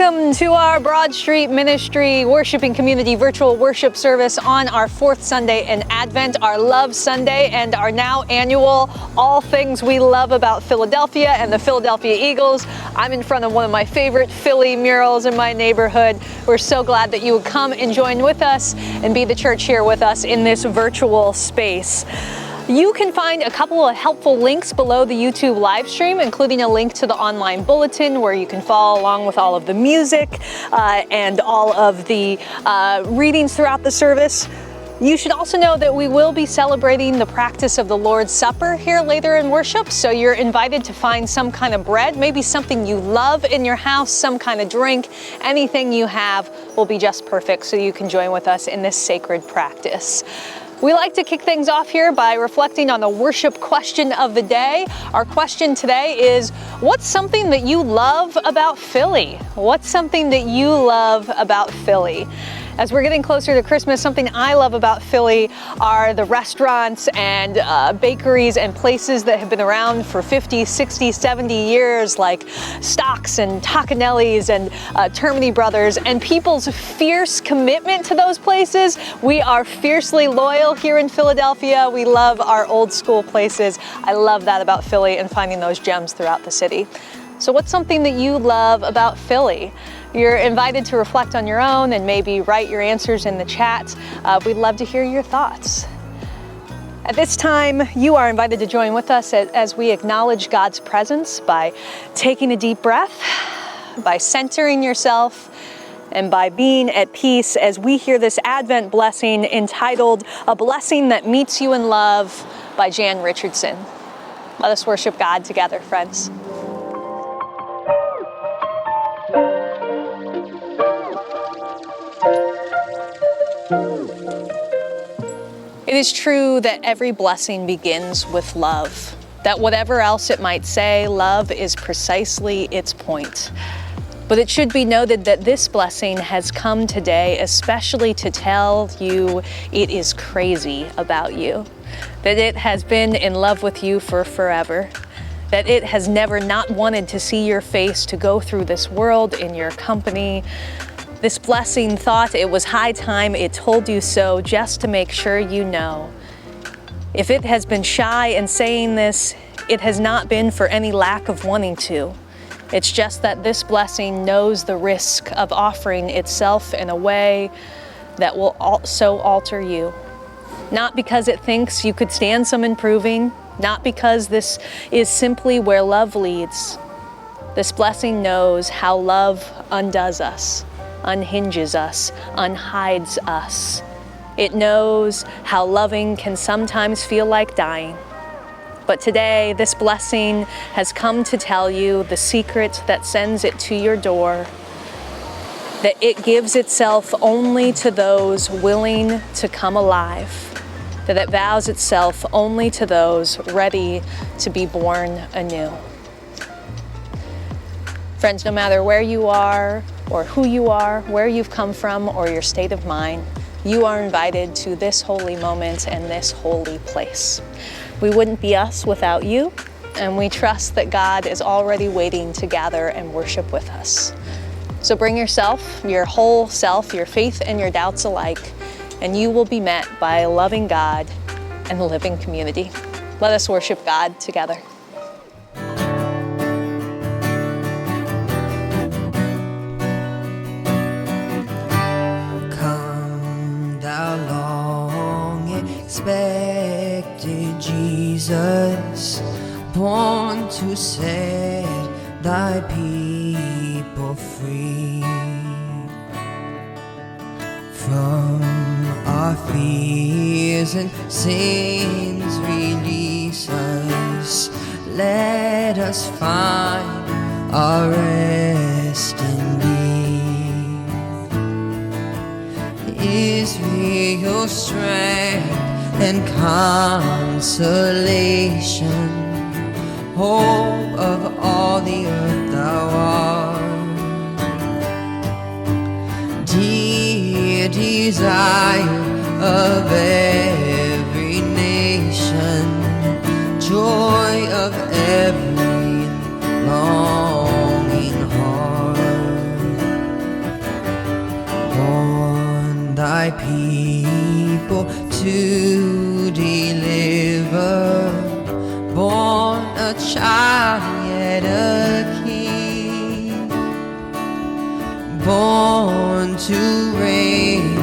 Welcome to our Broad Street Ministry Worshiping Community virtual worship service on our fourth Sunday in Advent, our Love Sunday, and our now annual All Things We Love About Philadelphia and the Philadelphia Eagles. I'm in front of one of my favorite Philly murals in my neighborhood. We're so glad that you would come and join with us and be the church here with us in this virtual space. You can find a couple of helpful links below the YouTube live stream, including a link to the online bulletin where you can follow along with all of the music and all of the readings throughout the service. You should also know that we will be celebrating the practice of the Lord's Supper here later in worship, so you're invited to find some kind of bread, maybe something you love in your house, some kind of drink. Anything you have will be just perfect so you can join with us in this sacred practice. We like to kick things off here by reflecting on the worship question of the day. Our question today is, what's something that you love about Philly? What's something that you love about Philly? As we're getting closer to Christmas, something I love about Philly are the restaurants and bakeries and places that have been around for 50, 60, 70 years, like Stocks and Tacanelli's and Termini Brothers, and people's fierce commitment to those places. We are fiercely loyal here in Philadelphia. We love our old school places. I love that about Philly and finding those gems throughout the city. So what's something that you love about Philly? You're invited to reflect on your own and maybe write your answers in the chat. We'd love to hear your thoughts. At this time, you are invited to join with us as we acknowledge God's presence by taking a deep breath, by centering yourself, and by being at peace as we hear this Advent blessing entitled "A Blessing That Meets You in Love" by Jawn Richardson. Let us worship God together, friends. It is true that every blessing begins with love, that whatever else it might say, love is precisely its point. But it should be noted that this blessing has come today especially to tell you it is crazy about you, that it has been in love with you for forever, that it has never not wanted to see your face, to go through this world in your company. This blessing thought it was high time it told you so, just to make sure you know. If it has been shy in saying this, it has not been for any lack of wanting to. It's just that this blessing knows the risk of offering itself in a way that will also alter you. Not because it thinks you could stand some improving, not because this is simply where love leads. This blessing knows how love undoes us, unhinges us, unhides us. It knows how loving can sometimes feel like dying. But today, this blessing has come to tell you the secret that sends it to your door, that it gives itself only to those willing to come alive, that it vows itself only to those ready to be born anew. Friends, no matter where you are, or who you are, where you've come from, or your state of mind, you are invited to this holy moment and this holy place. We wouldn't be us without you, and we trust that God is already waiting to gather and worship with us. So bring yourself, your whole self, your faith and your doubts alike, and you will be met by a loving God and a living community. Let us worship God together. Expected Jesus, born to set thy people free from our fears and sins. Release us, let us find our rest in thee. Israel's strength and consolation, hope of all the earth thou art, dear desire of every nation, joy of every longing heart. to deliver, born a child yet a king, born to reign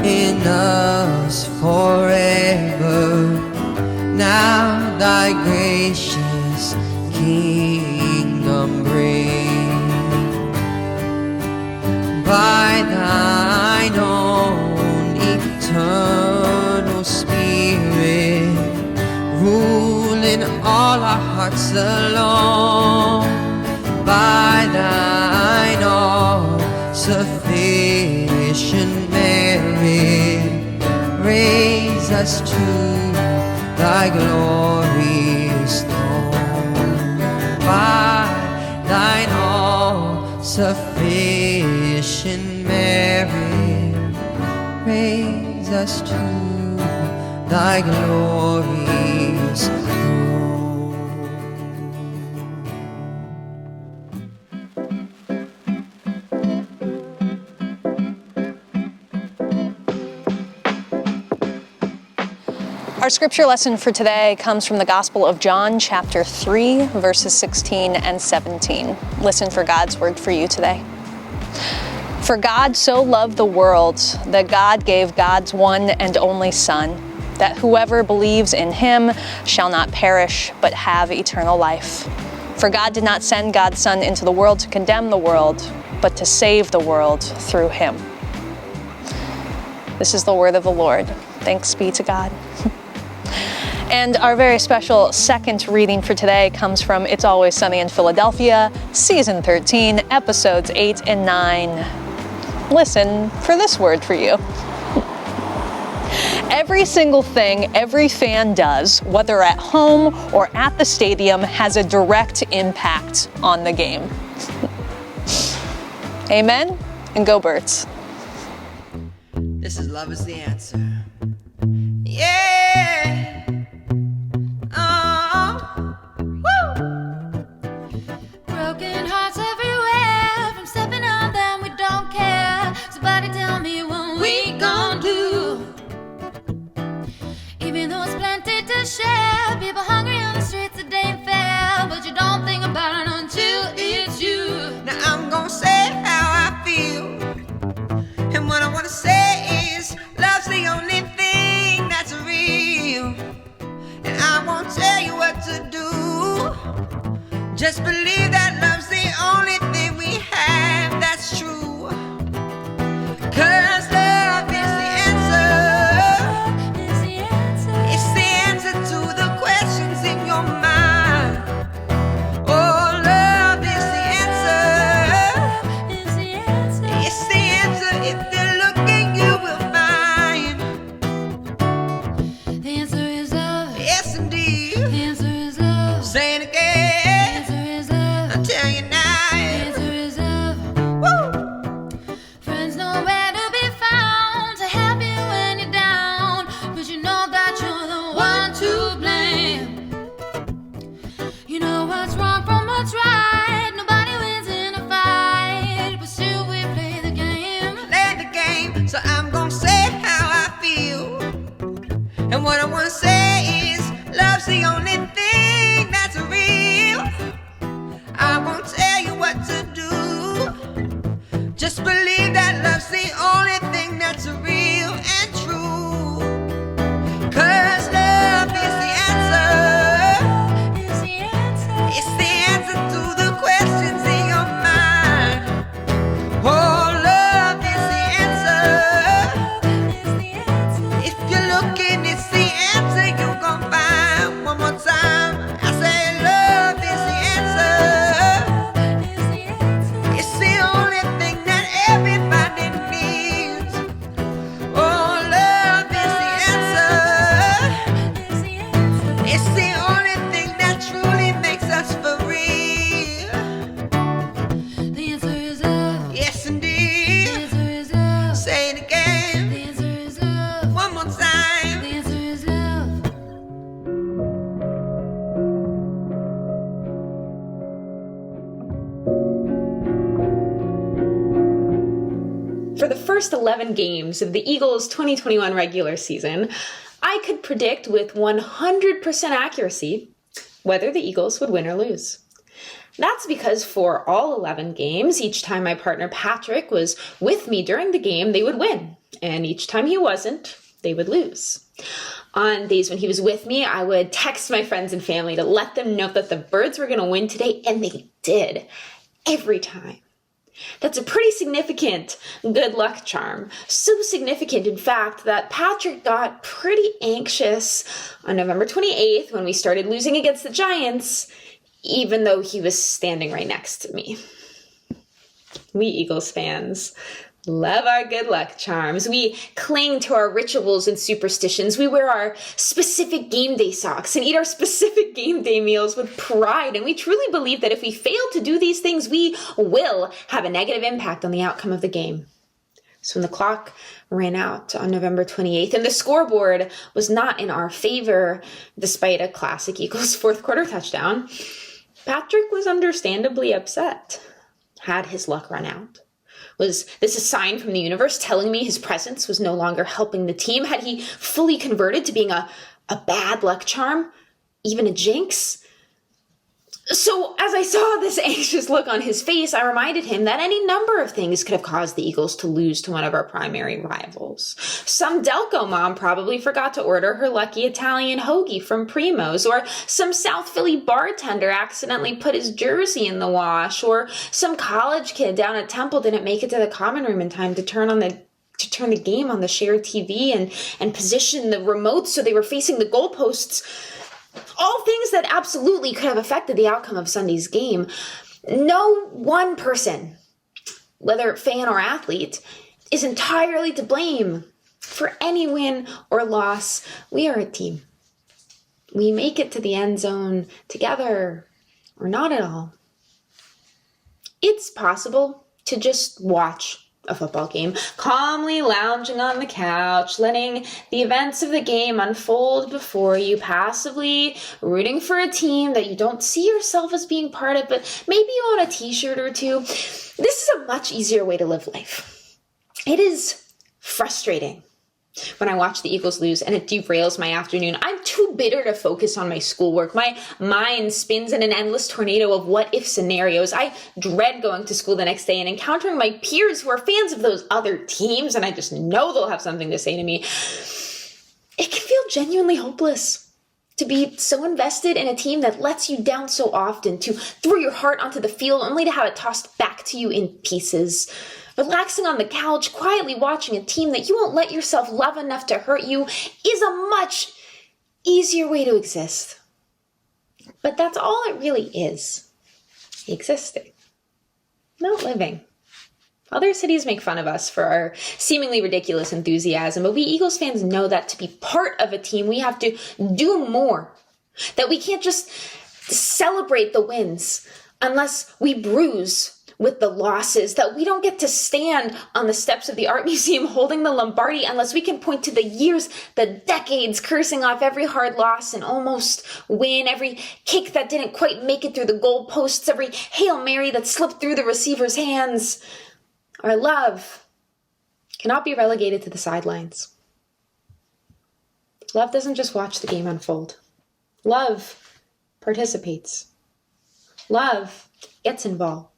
in us forever. Now thy gracious kingdom reign. By thine own eternal Spirit, rule in all our hearts alone. By thine all sufficient merit, raise us to thy glorious throne. By thine all sufficient merit, raise us to thy glorious throne. Our scripture lesson for today comes from the Gospel of John, chapter 3, verses 16 and 17. Listen for God's word for you today. For God so loved the world that God gave God's one and only Son, that whoever believes in him shall not perish, but have eternal life. For God did not send God's Son into the world to condemn the world, but to save the world through him. This is the word of the Lord. Thanks be to God. And our very special second reading for today comes from It's Always Sunny in Philadelphia, Season 13, Episodes 8 and 9. Listen for this word for you. Every single thing every fan does, whether at home or at the stadium, has a direct impact on the game. Amen? And go Birds. This is Love is the Answer. Yeah. Broken hearts everywhere, from stepping on them we don't care. Somebody tell me what we gon' do. Even though it's plenty to share, people hungry on the streets, it ain't fair. But you don't think about it until it's you. Now I'm gonna say how I feel, and what I wanna say is love's the only thing that's real. And I won't tell you what to do. Just believe that love's the only thing we have that's true. 'Cause love is the answer. It's the answer to the questions in your mind. Oh, love is the answer. It's the answer. If you're looking, you will find. The answer is love. Yes, indeed. The answer is love. Say it The again. answer is love. I'll tell you The now. answer is love. Woo! Friends nowhere to be found to help you when you're down, but you know that you're the one to blame. You know what's wrong from what's right. Nobody wins in a fight, but still we play the game. Play the game, so I'm gonna say how I feel. And what I wanna say is love's the only thing that's real. I won't tell you what to do. Just believe that love's the only thing that's real and true. 'Cause love is the answer. It's the answer. It's the answer to the questions in your mind. Oh, love is the answer. It's the answer. If you're looking, it's the answer you're gonna find. One more time, I say love is the answer. It's the answer. It's the only thing that everybody needs. Oh, love is the answer. It's the answer. It's the only thing that truly makes us for real. The answer is love. Yes, The indeed. answer is love. Say it again, The answer is love. one more time. The answer is love. For the first 11 games of the Eagles' 2021 regular season, I could predict with 100% accuracy whether the Eagles would win or lose. That's because for all 11 games, each time my partner Patrick was with me during the game, they would win. And each time he wasn't, they would lose. On days when he was with me, I would text my friends and family to let them know that the Birds were going to win today, and they did. Every time. That's a pretty significant good luck charm. So significant, in fact, that Patrick got pretty anxious on November 28th when we started losing against the Giants, even though he was standing right next to me. We Eagles fans love our good luck charms. We cling to our rituals and superstitions. We wear our specific game day socks and eat our specific game day meals with pride. And we truly believe that if we fail to do these things, we will have a negative impact on the outcome of the game. So when the clock ran out on November 28th and the scoreboard was not in our favor, despite a classic Eagles fourth quarter touchdown, Patrick was understandably upset. Had his luck run out? Was this a sign from the universe telling me his presence was no longer helping the team? Had he fully converted to being a bad luck charm? Even a jinx? So as I saw this anxious look on his face, I reminded him that any number of things could have caused the Eagles to lose to one of our primary rivals. Some Delco mom probably forgot to order her lucky Italian hoagie from Primo's, or some South Philly bartender accidentally put his jersey in the wash, or some college kid down at Temple didn't make it to the common room in time to turn the game on the shared TV and position the remotes so they were facing the goalposts. All things that absolutely could have affected the outcome of Sunday's game. No one person, whether fan or athlete, is entirely to blame for any win or loss. We are a team. We make it to the end zone together or not at all. It's possible to just watch a football game, calmly lounging on the couch, letting the events of the game unfold before you, passively rooting for a team that you don't see yourself as being part of, but maybe you own a t-shirt or two. This is a much easier way to live life. It is frustrating when I watch the Eagles lose and it derails my afternoon. I'm too bitter to focus on my schoolwork. My mind spins in an endless tornado of what-if scenarios. I dread going to school the next day and encountering my peers who are fans of those other teams, and I just know they'll have something to say to me. It can feel genuinely hopeless to be so invested in a team that lets you down so often, to throw your heart onto the field only to have it tossed back to you in pieces. Relaxing on the couch, quietly watching a team that you won't let yourself love enough to hurt you is a much easier way to exist. But that's all it really is. Existing. Not living. Other cities make fun of us for our seemingly ridiculous enthusiasm, but we Eagles fans know that to be part of a team, we have to do more. That we can't just celebrate the wins unless we bruise with the losses, that we don't get to stand on the steps of the art museum holding the Lombardi unless we can point to the years, the decades, cursing off every hard loss and almost win, every kick that didn't quite make it through the goal posts, every Hail Mary that slipped through the receiver's hands. Our love cannot be relegated to the sidelines. Love doesn't just watch the game unfold. Love participates. Love gets involved.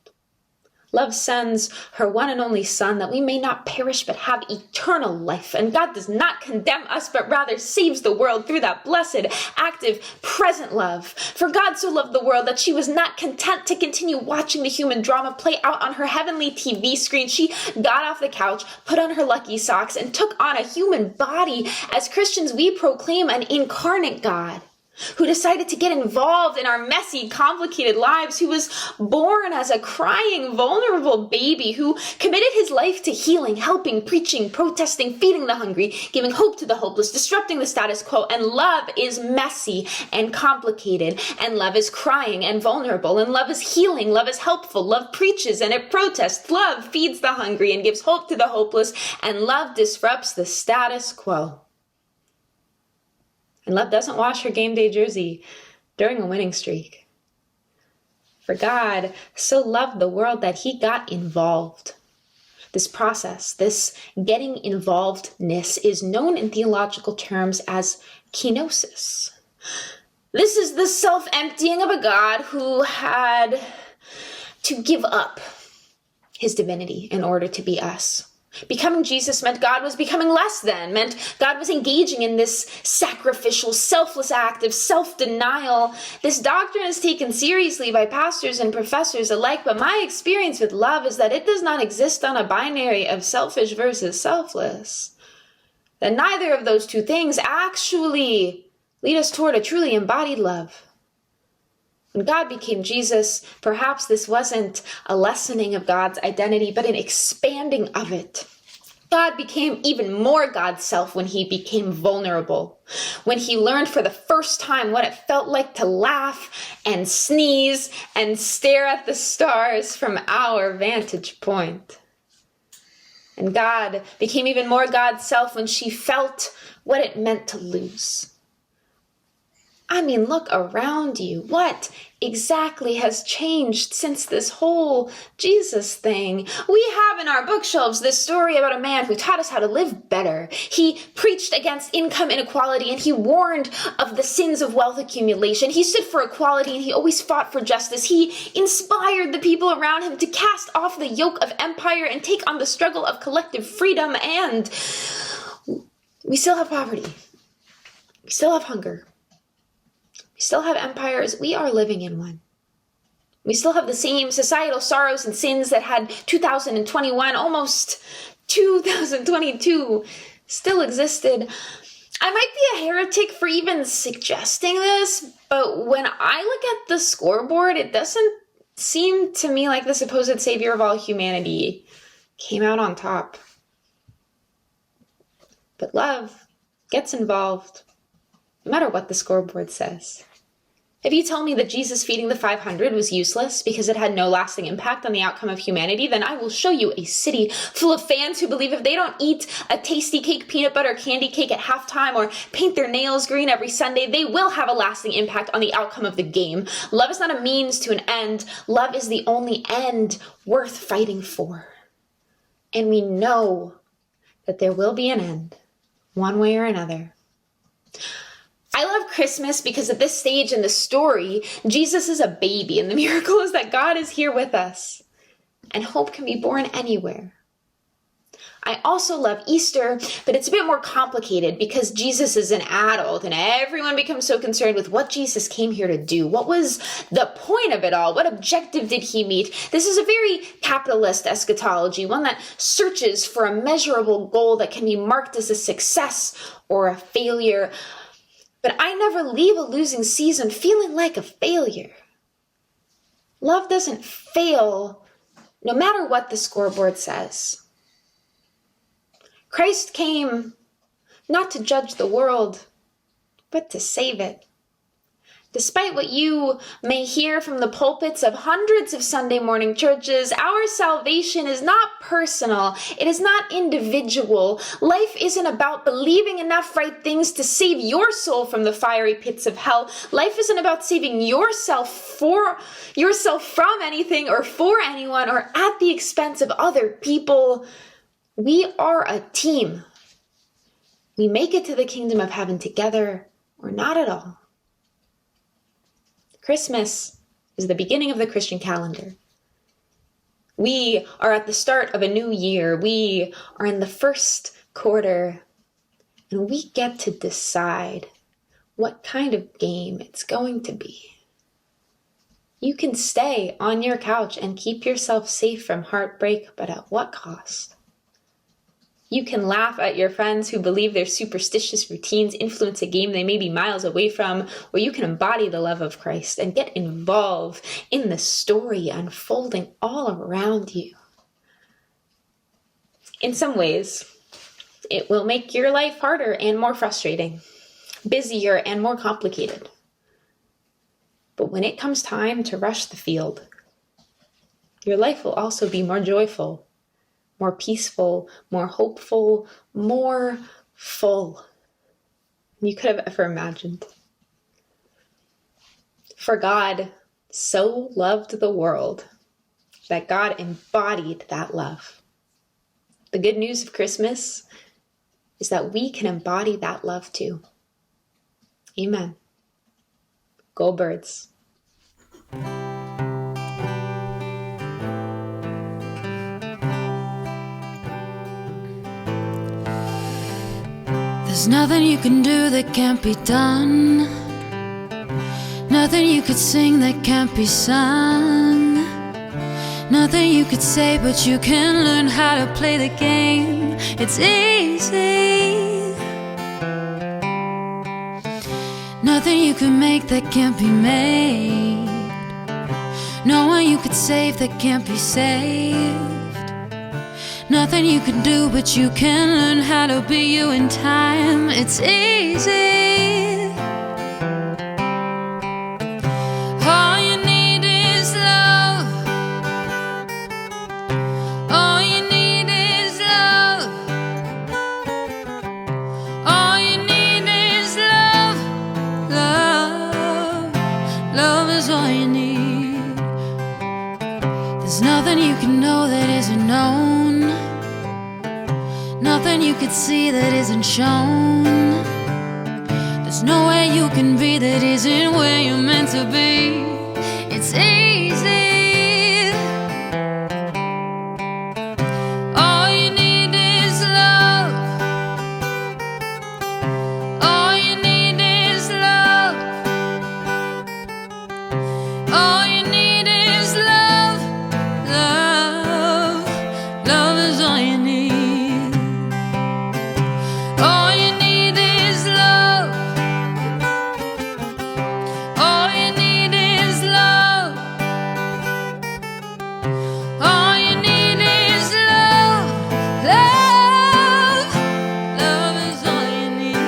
Love sends her one and only Son that we may not perish but have eternal life. And God does not condemn us but rather saves the world through that blessed, active, present love. For God so loved the world that she was not content to continue watching the human drama play out on her heavenly TV screen. She got off the couch, put on her lucky socks, and took on a human body. As Christians, we proclaim an incarnate God who decided to get involved in our messy, complicated lives, who was born as a crying, vulnerable baby, who committed his life to healing, helping, preaching, protesting, feeding the hungry, giving hope to the hopeless, disrupting the status quo. And love is messy and complicated, and love is crying and vulnerable, and love is healing, love is helpful, love preaches and it protests, love feeds the hungry and gives hope to the hopeless, and love disrupts the status quo. And love doesn't wash her game day jersey during a winning streak. For God so loved the world that he got involved. This process, this getting involvedness, is known in theological terms as kenosis. This is the self-emptying of a God who had to give up his divinity in order to be us. Becoming Jesus meant God was becoming less than, meant God was engaging in this sacrificial, selfless act of self-denial. This doctrine is taken seriously by pastors and professors alike, but my experience with love is that it does not exist on a binary of selfish versus selfless. That neither of those two things actually lead us toward a truly embodied love. When God became Jesus, perhaps this wasn't a lessening of God's identity, but an expanding of it. God became even more God's self when he became vulnerable, when he learned for the first time what it felt like to laugh and sneeze and stare at the stars from our vantage point. And God became even more God's self when she felt what it meant to lose. I mean, look around you. What exactly has changed since this whole Jesus thing? We have in our bookshelves this story about a man who taught us how to live better. He preached against income inequality, and he warned of the sins of wealth accumulation. He stood for equality, and he always fought for justice. He inspired the people around him to cast off the yoke of empire and take on the struggle of collective freedom. And we still have poverty. We still have hunger. We still have empires. We are living in one. We still have the same societal sorrows and sins that had 2021, almost 2022, still existed. I might be a heretic for even suggesting this, but when I look at the scoreboard, it doesn't seem to me like the supposed savior of all humanity came out on top. But love gets involved, no matter what the scoreboard says. If you tell me that Jesus feeding the 500 was useless because it had no lasting impact on the outcome of humanity, then I will show you a city full of fans who believe if they don't eat a tasty cake, peanut butter candy cake at halftime, or paint their nails green every Sunday, they will have a lasting impact on the outcome of the game. Love is not a means to an end. Love is the only end worth fighting for. And we know that there will be an end, one way or another. I love Christmas because at this stage in the story, Jesus is a baby, and the miracle is that God is here with us, and hope can be born anywhere. I also love Easter, but it's a bit more complicated because Jesus is an adult, and everyone becomes so concerned with what Jesus came here to do. What was the point of it all? What objective did he meet? This is a very capitalist eschatology, one that searches for a measurable goal that can be marked as a success or a failure. But I never leave a losing season feeling like a failure. Love doesn't fail, no matter what the scoreboard says. Christ came not to judge the world, but to save it. Despite what you may hear from the pulpits of hundreds of Sunday morning churches, our salvation is not personal. It is not individual. Life isn't about believing enough right things to save your soul from the fiery pits of hell. Life isn't about saving yourself from anything or for anyone or at the expense of other people. We are a team. We make it to the kingdom of heaven together or not at all. Christmas is the beginning of the Christian calendar. We are at the start of a new year. We are in the first quarter, and we get to decide what kind of game it's going to be. You can stay on your couch and keep yourself safe from heartbreak, but at what cost? You can laugh at your friends who believe their superstitious routines influence a game they may be miles away from, or you can embody the love of Christ and get involved in the story unfolding all around you. In some ways, it will make your life harder and more frustrating, busier and more complicated. But when it comes time to rush the field, your life will also be more joyful, more peaceful, more hopeful, more full than you could have ever imagined. For God so loved the world that God embodied that love. The good news of Christmas is that we can embody that love too. Amen. Go Birds. There's nothing you can do that can't be done. Nothing you could sing that can't be sung. Nothing you could say, but you can learn how to play the game. It's easy. Nothing you can make that can't be made. No one you could save that can't be saved. Nothing you can do, but you can learn how to be you in time. It's easy. All you need is love. All you need is love. All you need is love. Love. Love is all you need. There's nothing you can know that isn't known. Nothing you could see that isn't shown. There's nowhere you can be that isn't where you're meant to be. It's easy. All you need is love. All you need is love. All you need is love. Love. Love is all you need. All you need is love. All you need is love. All you need is love. Love. Love is all you need.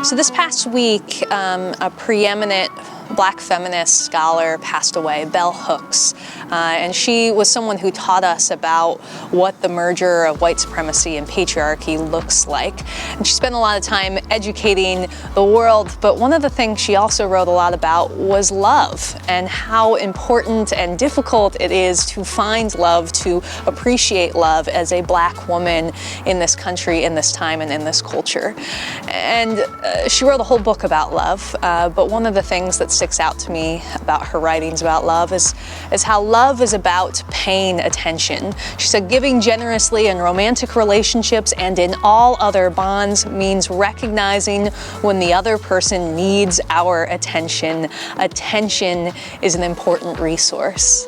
So this past week, a preeminent Black feminist scholar passed away, Bell Hooks, and she was someone who taught us about what the merger of white supremacy and patriarchy looks like. And she spent a lot of time educating the world, but one of the things she also wrote a lot about was love and how important and difficult it is to find love, to appreciate love as a Black woman in this country, in this time, and in this culture. And she wrote a whole book about love, but one of the things that sticks out to me about her writings about love is how love is about paying attention. She said, giving generously in romantic relationships and in all other bonds means recognizing when the other person needs our attention. Attention is an important resource.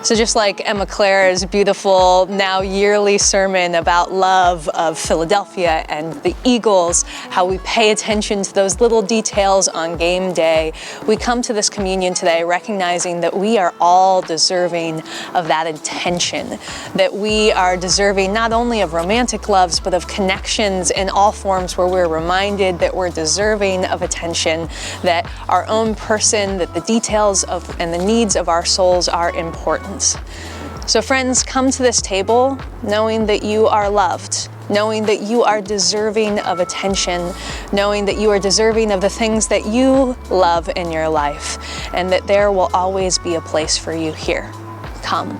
So just like Emma Clare's beautiful, now yearly sermon about love of Philadelphia and the Eagles, how we pay attention to those little details on game day, we come to this communion today recognizing that we are all deserving of that attention, that we are deserving not only of romantic loves, but of connections in all forms where we're reminded that we're deserving of attention, that our own person, that the details of and the needs of our souls are important. So friends, come to this table knowing that you are loved, knowing that you are deserving of attention, knowing that you are deserving of the things that you love in your life, and that there will always be a place for you here. Come.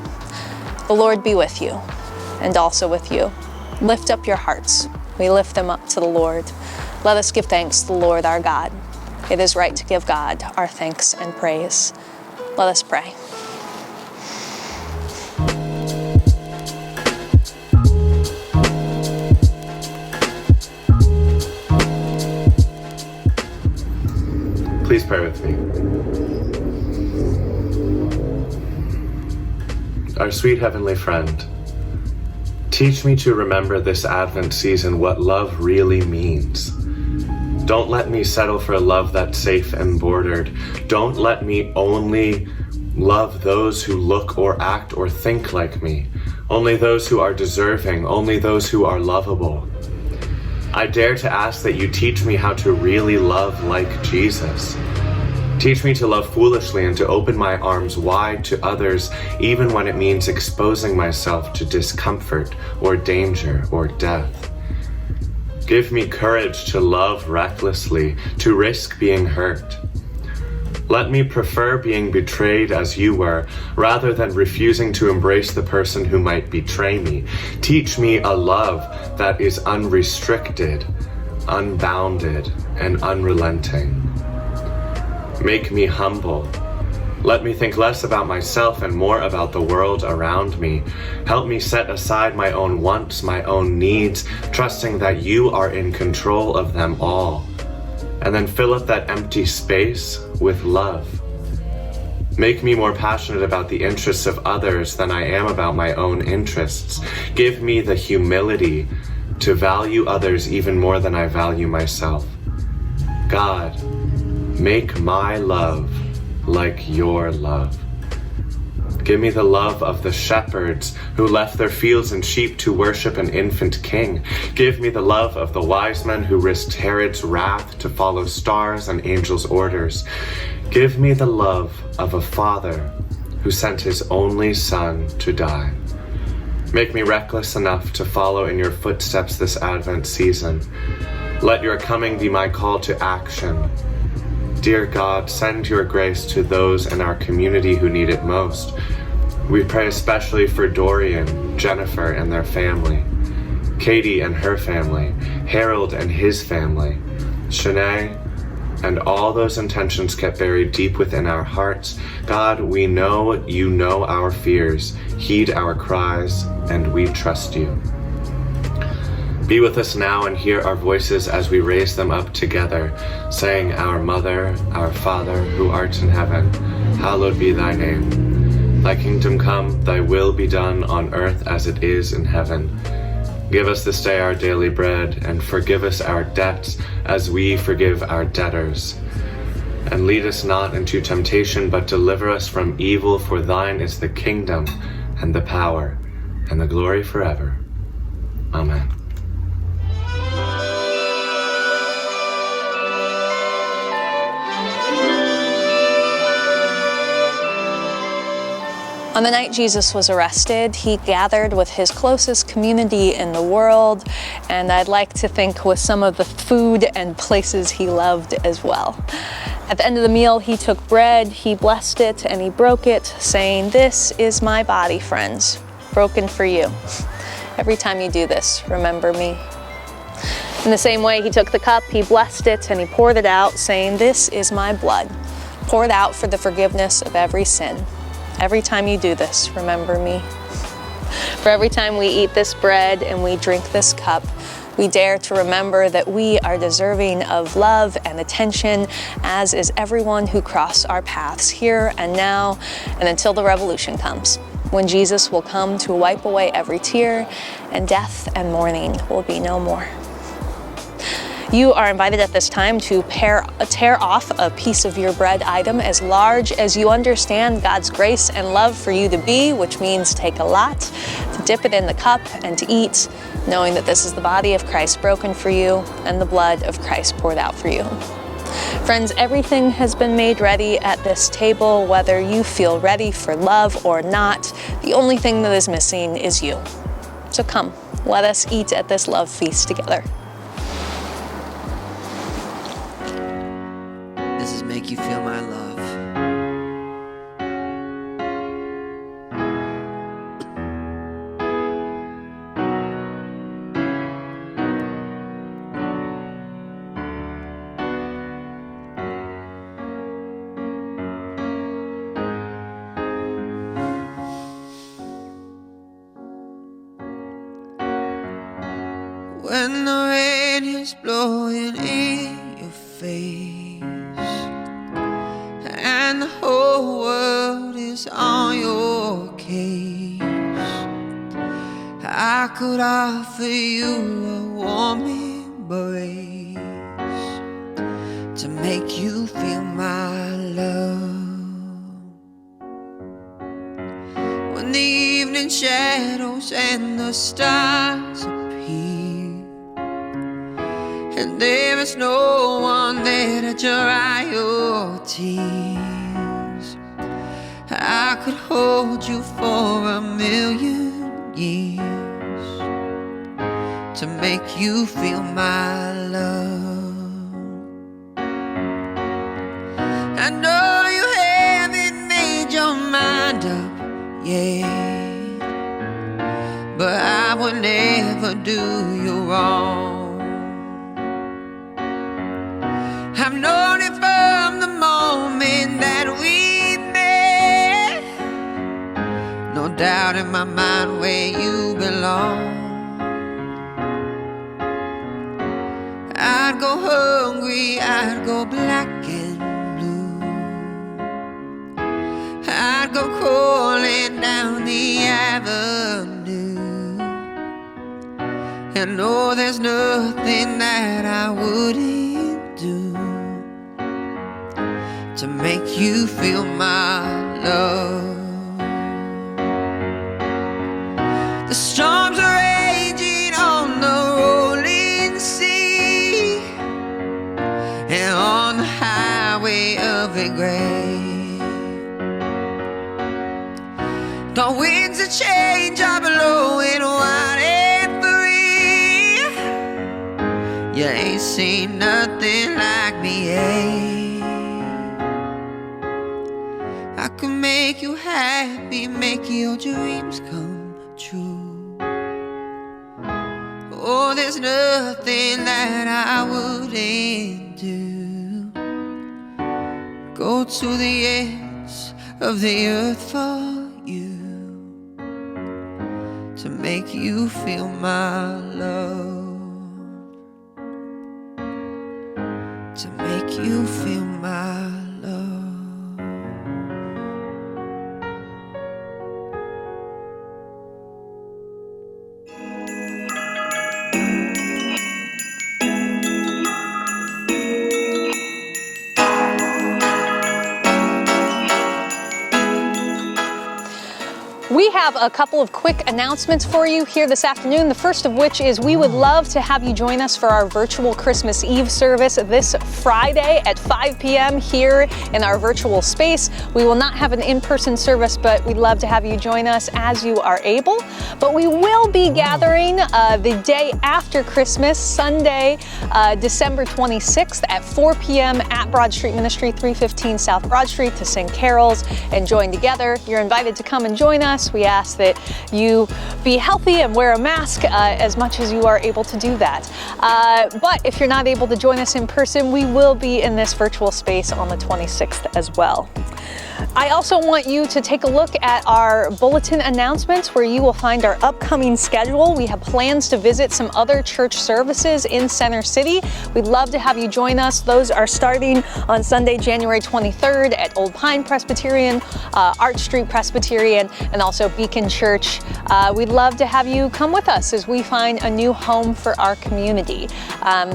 The Lord be with you, and also with you. Lift up your hearts. We lift them up to the Lord. Let us give thanks to the Lord our God. It is right to give God our thanks and praise. Let us pray. Please pray with me. Our sweet Heavenly Friend, teach me to remember this Advent season what love really means. Don't let me settle for a love that's safe and bordered. Don't let me only love those who look or act or think like me, only those who are deserving, only those who are lovable. I dare to ask that you teach me how to really love like Jesus. Teach me to love foolishly and to open my arms wide to others, even when it means exposing myself to discomfort or danger or death. Give me courage to love recklessly, to risk being hurt. Let me prefer being betrayed as you were, rather than refusing to embrace the person who might betray me. Teach me a love that is unrestricted, unbounded, and unrelenting. Make me humble. Let me think less about myself and more about the world around me. Help me set aside my own wants, my own needs, trusting that you are in control of them all. And then fill up that empty space with love. Make me more passionate about the interests of others than I am about my own interests. Give me the humility to value others even more than I value myself. God, make my love like your love. Give me the love of the shepherds who left their fields and sheep to worship an infant king. Give me the love of the wise men who risked Herod's wrath to follow stars and angels' orders. Give me the love of a father who sent his only son to die. Make me reckless enough to follow in your footsteps this Advent season. Let your coming be my call to action. Dear God, send your grace to those in our community who need it most. We pray especially for Dorian, Jennifer and their family, Katie and her family, Harold and his family, Shanae, and all those intentions kept buried deep within our hearts. God, we know you know our fears, heed our cries, and we trust you. Be with us now and hear our voices as we raise them up together, saying, Our Mother, our Father, who art in heaven, hallowed be thy name. Thy kingdom come, thy will be done on earth as it is in heaven. Give us this day our daily bread, and forgive us our debts as we forgive our debtors. And lead us not into temptation, but deliver us from evil, for thine is the kingdom, and the power, and the glory forever. Amen. On the night Jesus was arrested, he gathered with his closest community in the world, and I'd like to think with some of the food and places he loved as well. At the end of the meal, he took bread, he blessed it, and he broke it, saying, This is my body, friends, broken for you. Every time you do this, remember me. In the same way, he took the cup, he blessed it, and he poured it out, saying, This is my blood, poured out for the forgiveness of every sin. Every time you do this, remember me. For every time we eat this bread and we drink this cup, we dare to remember that we are deserving of love and attention, as is everyone who crossed our paths here and now and until the revolution comes, when Jesus will come to wipe away every tear and death and mourning will be no more. You are invited at this time to tear off a piece of your bread item as large as you understand God's grace and love for you to be, which means take a lot, to dip it in the cup and to eat, knowing that this is the body of Christ broken for you and the blood of Christ poured out for you. Friends, everything has been made ready at this table, whether you feel ready for love or not. The only thing that is missing is you. So come, let us eat at this love feast together. Does this make you feel my love? When the rain is blowing in your face and the whole world is on your case, I could offer you a warm embrace to make you feel my love. When the evening shadows and the stars appear and there is no one there to dry your tears, I could hold you for 1,000,000 years to make you feel my love. I know you haven't made your mind up yet, but I would never do you wrong. I've known it from the moment that we met. No doubt in my mind where you belong. I'd go hungry, I'd go black and blue. I'd go crawling down the avenue. And no, there's nothing that I wouldn't do to make you feel my love. The storms are raging on the rolling sea, and on the highway of regret. The winds of change are blowing wide and free. You ain't seen nothing like me yet. I can make you happy, make your dreams come true. Oh, there's nothing that I wouldn't do. Go to the ends of the earth for you, to make you feel my love, to make you feel my love. We have a couple of quick announcements for you here this afternoon. The first of which is we would love to have you join us for our virtual Christmas Eve service this Friday at 5 p.m. here in our virtual space. We will not have an in-person service, but we'd love to have you join us as you are able. But we will be gathering the day after Christmas, Sunday, December 26th at 4 p.m. at Broad Street Ministry, 315 South Broad Street, to sing carols and join together. You're invited to come and join us. We ask that you be healthy and wear a mask as much as you are able to do that. But if you're not able to join us in person, we will be in this virtual space on the 26th as well. I also want you to take a look at our bulletin announcements, where you will find our upcoming schedule. We have plans to visit some other church services in Center City. We'd love to have you join us. Those are starting on Sunday, January 23rd at Old Pine Presbyterian, Arch Street Presbyterian, and also Beacon Church. We'd love to have you come with us as we find a new home for our community.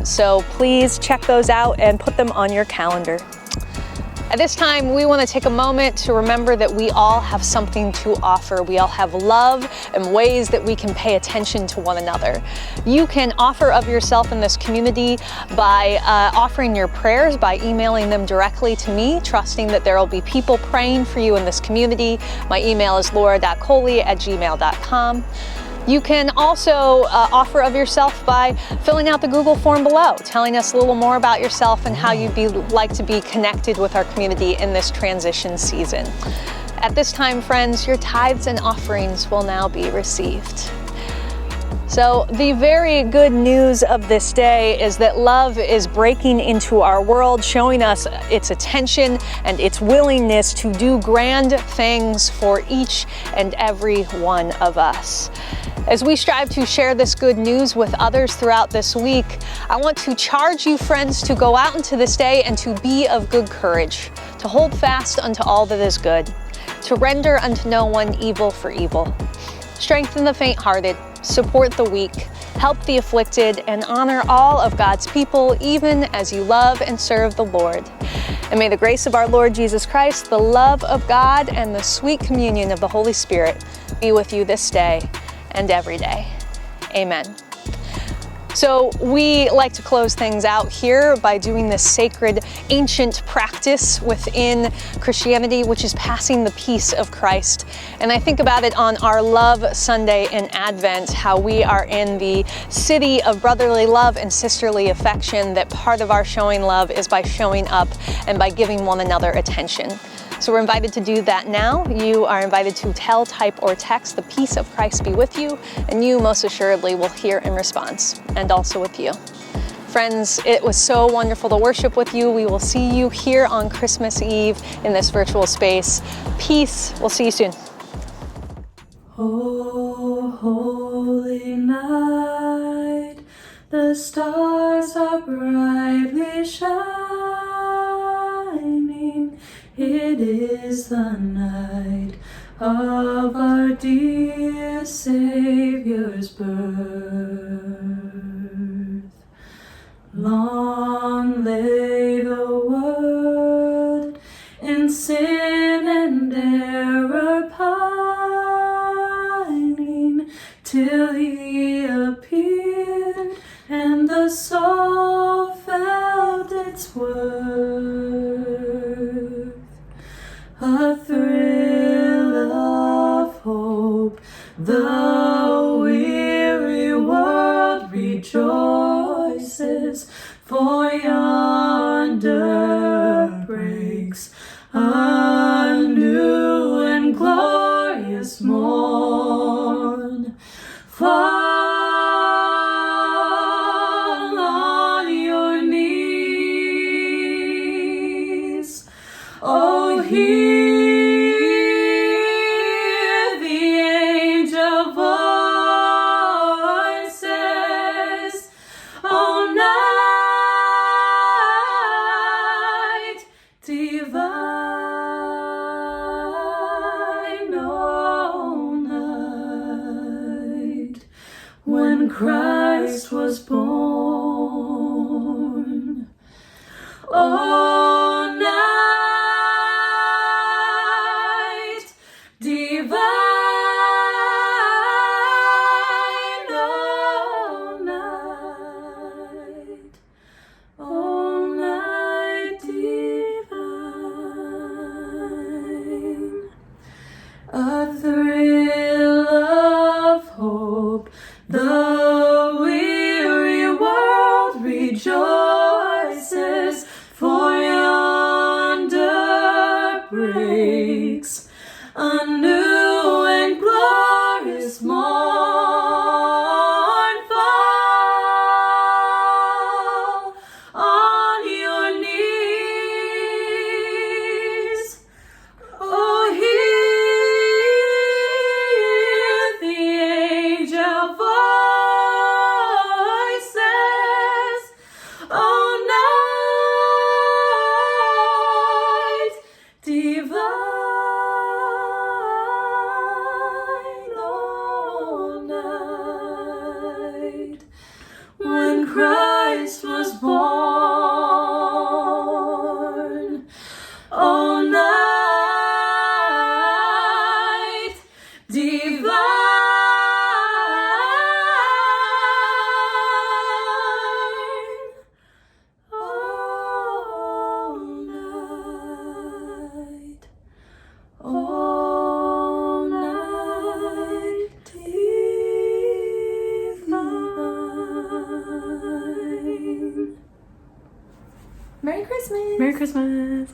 So please check those out and put them on your calendar. At this time, we want to take a moment to remember that we all have something to offer. We all have love and ways that we can pay attention to one another. You can offer of yourself in this community by offering your prayers, by emailing them directly to me, trusting that there will be people praying for you in this community. My email is laura.coley@gmail.com. You can also offer of yourself by filling out the Google form below, telling us a little more about yourself and how you'd like to be connected with our community in this transition season. At this time, friends, your tithes and offerings will now be received. So the very good news of this day is that love is breaking into our world, showing us its attention and its willingness to do grand things for each and every one of us. As we strive to share this good news with others throughout this week, I want to charge you, friends, to go out into this day and to be of good courage, to hold fast unto all that is good, to render unto no one evil for evil. Strengthen the faint-hearted, support the weak, help the afflicted, and honor all of God's people, even as you love and serve the Lord. And may the grace of our Lord Jesus Christ, the love of God, and the sweet communion of the Holy Spirit be with you this day and every day. Amen. So we like to close things out here by doing this sacred ancient practice within Christianity, which is passing the peace of Christ. And I think about it on our Love Sunday in Advent, how we are in the city of brotherly love and sisterly affection, that part of our showing love is by showing up and by giving one another attention. So we're invited to do that now. You are invited to tell, type, or text, "The peace of Christ be with you," and you most assuredly will hear in response, and also with you. Friends, it was so wonderful to worship with you. We will see you here on Christmas Eve in this virtual space. Peace. We'll see you soon. Oh, holy night, the stars are brightly shining. It is the night of our dear Savior's birth. Long lay the world in sin and error pining, till he appeared and the soul felt its worth. A thrill of hope, the weary world rejoices, for yonder breaks a new and glorious morn. Fall on your knees, oh, hear the angel voices, oh, night divine, oh, night when Christ was born. Oh, night divine, oh, night, oh, night divine. A thrill of hope, the weary world rejoices, for yonder breaks a new and glorious morn. Fall on your knees, oh, hear the angel voices, oh, night divine, oh, night when Christ was born. Oh, night divine, oh, night, oh, night divine. Merry Christmas! Merry Christmas!